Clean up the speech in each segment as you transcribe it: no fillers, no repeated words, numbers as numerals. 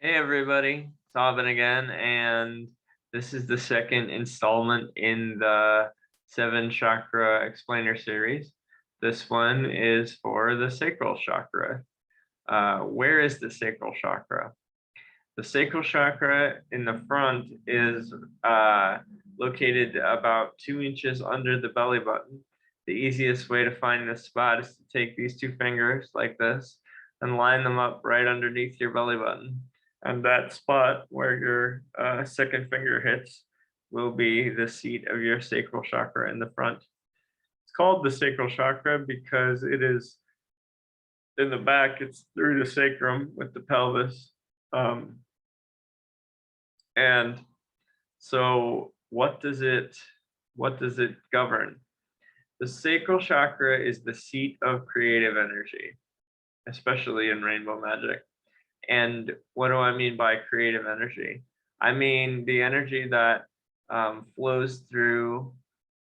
Hey everybody, it's Alvin again, and this is the second installment in the 7 chakra explainer series. This one is for the sacral chakra. Where is the sacral chakra? The sacral chakra in the front is located about 2 inches under the belly button. The easiest way to find this spot is to take these 2 fingers like this and line them up right underneath your belly button. And that spot where your second finger hits will be the seat of your sacral chakra in the front. It's called the sacral chakra because it is in the back, it's through the sacrum with the pelvis. And so what does it govern? The sacral chakra is the seat of creative energy, especially in rainbow magic. And what do I mean by creative energy? I mean the energy that flows through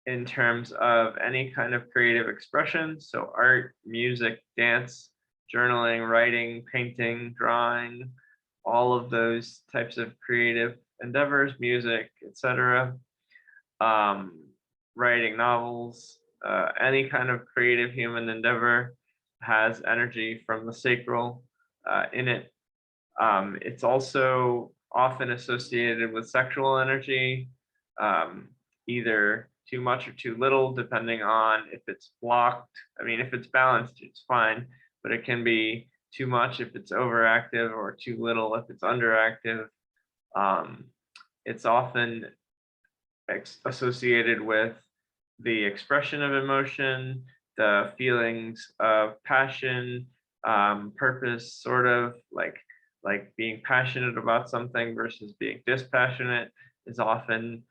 in terms of any kind of creative expression. So art, music, dance, journaling, writing, painting, drawing, all of those types of creative endeavors, music, etc. Writing novels, any kind of creative human endeavor has energy from the sacral in it. It's also often associated with sexual energy, either too much or too little, depending on if it's blocked. I mean, if it's balanced, it's fine, but it can be too much if it's overactive or too little if it's underactive. It's often associated with the expression of emotion, the feelings of passion, purpose, sort of like being passionate about something versus being dispassionate is often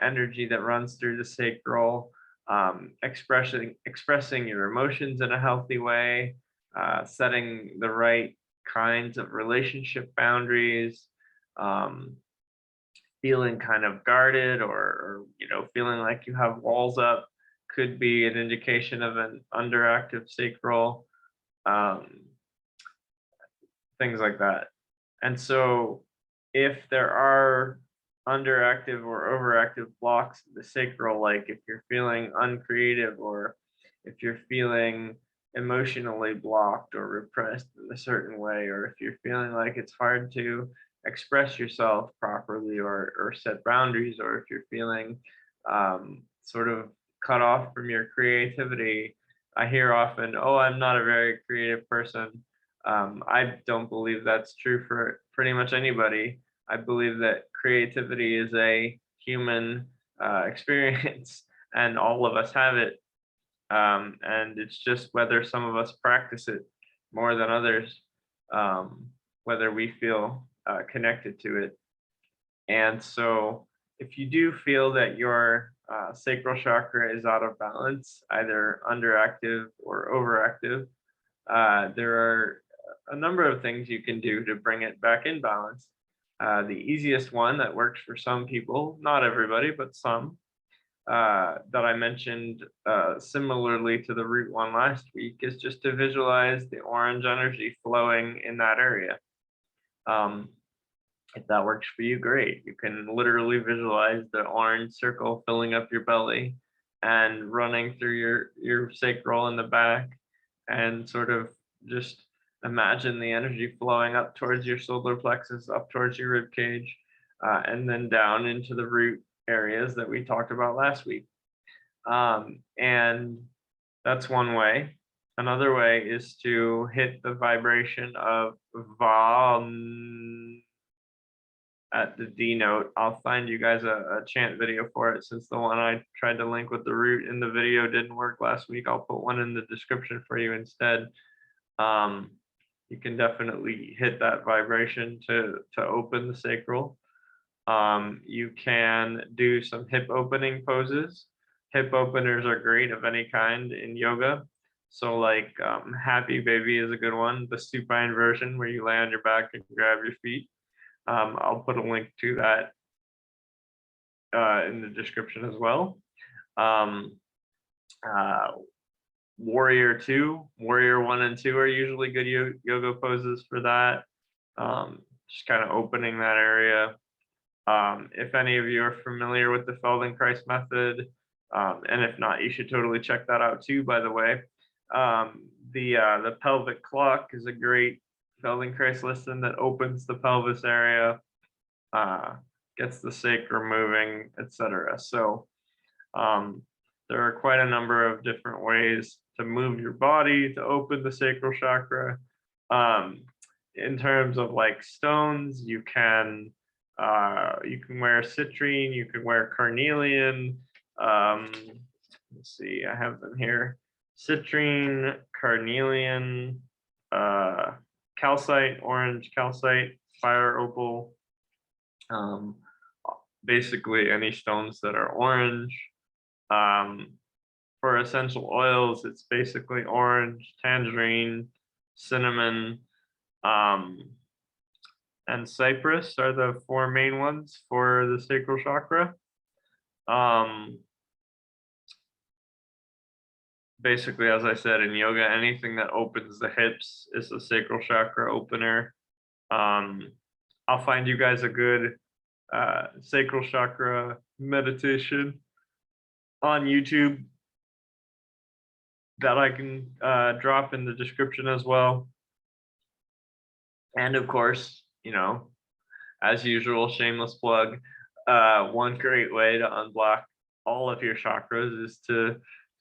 energy that runs through the sacral. Expressing your emotions in a healthy way, setting the right kinds of relationship boundaries, feeling kind of guarded or feeling like you have walls up could be an indication of an underactive sacral, things like that. And so if there are underactive or overactive blocks of the sacral, like if you're feeling uncreative or if you're feeling emotionally blocked or repressed in a certain way, or if you're feeling like it's hard to express yourself properly or set boundaries, or if you're feeling sort of cut off from your creativity, I hear often, oh, I'm not a very creative person. I don't believe that's true for pretty much anybody. I believe that creativity is a human experience and all of us have it. And it's just whether some of us practice it more than others, whether we feel connected to it. And so if you do feel that your sacral chakra is out of balance, either underactive or overactive, there are a number of things you can do to bring it back in balance. The easiest one that works for some people, not everybody, but some, that I mentioned similarly to the root one last week, is just to visualize the orange energy flowing in that area. If that works for you, great. You can literally visualize the orange circle filling up your belly and running through your sacral in the back, and sort of just imagine the energy flowing up towards your solar plexus, up towards your rib cage, and then down into the root areas that we talked about last week. And that's one way. Another way is to hit the vibration of Vam at the D note. I'll find you guys a chant video for it, since the one I tried to link with the root in the video didn't work last week. I'll put one in the description for you instead. You can definitely hit that vibration to open the sacral. You can do some hip opening poses. Hip openers are great of any kind in yoga. So like happy baby is a good one, the supine version where you lay on your back and grab your feet. I'll put a link to that in the description as well. Warrior 2, Warrior 1 and 2 are usually good yoga poses for that. just kind of opening that area. If any of you are familiar with the Feldenkrais method, and if not, you should totally check that out too, by the way. The pelvic clock is a great Feldenkrais lesson that opens the pelvis area, gets the sacrum moving, etc. So there are quite a number of different ways to move your body to open the sacral chakra. In terms of like stones, you can wear citrine, you can wear carnelian. Let's see, I have them here: citrine, carnelian, calcite, orange calcite, fire opal. Basically any stones that are orange. For essential oils, it's basically orange, tangerine, cinnamon, and cypress are the four main ones for the sacral chakra. Basically, as I said, in yoga, anything that opens the hips is a sacral chakra opener. I'll find you guys a good sacral chakra meditation on YouTube that I can drop in the description as well. And of course, you know, as usual, shameless plug, one great way to unblock all of your chakras is to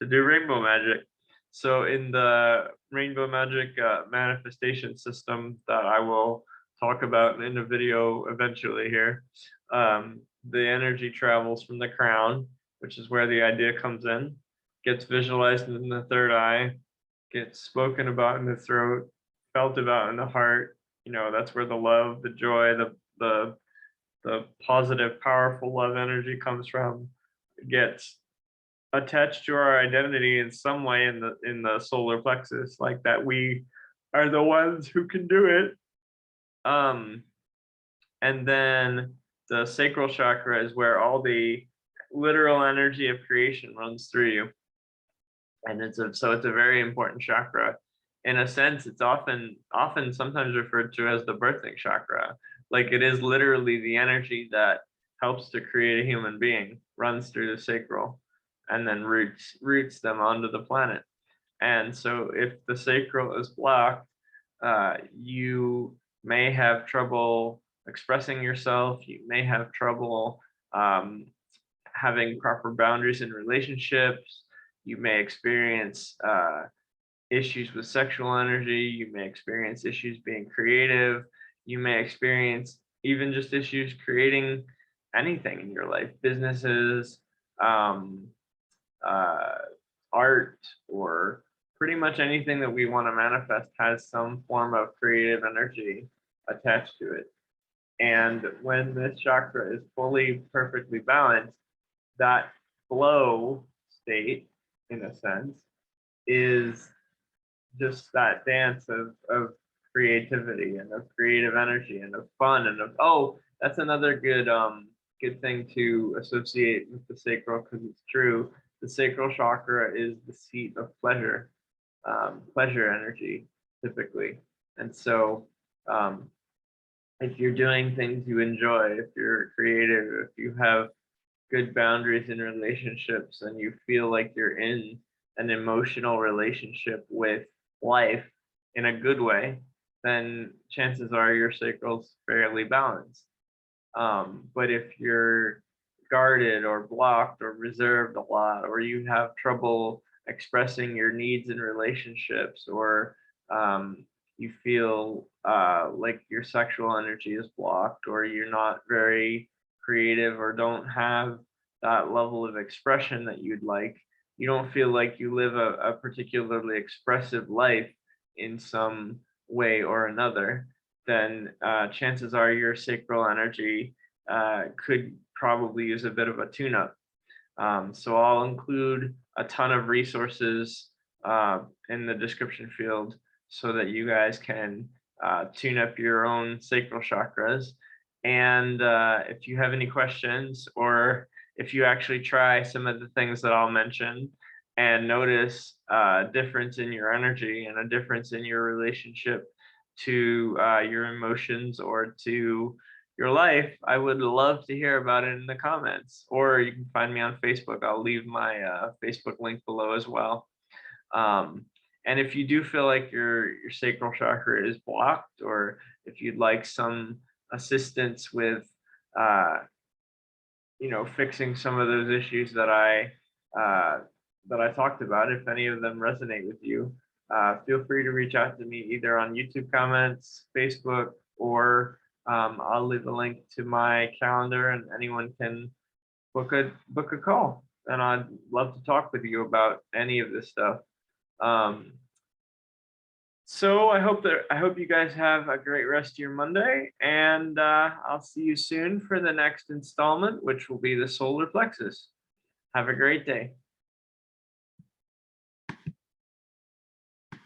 do rainbow magic. So in the rainbow magic manifestation system that I will talk about in a video eventually here, the energy travels from the crown, which is where the idea comes in, gets visualized in the third eye, gets spoken about in the throat, felt about in the heart. You know, that's where the love, the joy, the positive, powerful love energy comes from. It gets attached to our identity in some way in the solar plexus, like that we are the ones who can do it. And then the sacral chakra is where all the literal energy of creation runs through you. And it's a very important chakra. In a sense, it's often sometimes referred to as the birthing chakra. Like it is literally the energy that helps to create a human being, runs through the sacral, and then roots them onto the planet. And so if the sacral is blocked, you may have trouble expressing yourself. You may have trouble having proper boundaries in relationships. You may experience issues with sexual energy. You may experience issues being creative. You may experience even just issues creating anything in your life, businesses, art, or pretty much anything that we want to manifest has some form of creative energy attached to it. And when this chakra is fully perfectly balanced, that flow state, in a sense, is just that dance of creativity and of creative energy and of fun and of, oh, that's another good thing to associate with the sacral, because it's true. The sacral chakra is the seat of pleasure, pleasure energy typically. And so if you're doing things you enjoy, if you're creative, if you have good boundaries in relationships, and you feel like you're in an emotional relationship with life in a good way, then chances are your sacral's fairly balanced. But if you're guarded or blocked or reserved a lot, or you have trouble expressing your needs in relationships, or you feel like your sexual energy is blocked, or you're not very creative, or don't have that level of expression that you'd like, you don't feel like you live a particularly expressive life in some way or another, then chances are your sacral energy could probably use a bit of a tune-up. So I'll include a ton of resources in the description field so that you guys can tune up your own sacral chakras. And if you have any questions, or if you actually try some of the things that I'll mention and notice a difference in your energy and a difference in your relationship to your emotions or to your life, I would love to hear about it in the comments. Or you can find me on Facebook. I'll leave my Facebook link below as well. And if you do feel like your sacral chakra is blocked, or if you'd like some assistance with fixing some of those issues that I talked about, if any of them resonate with you, feel free to reach out to me either on YouTube comments, Facebook, or I'll leave a link to my calendar, and anyone can book a call. And I'd love to talk with you about any of this stuff. So I hope you guys have a great rest of your Monday, and I'll see you soon for the next installment, which will be the solar plexus. Have a great day.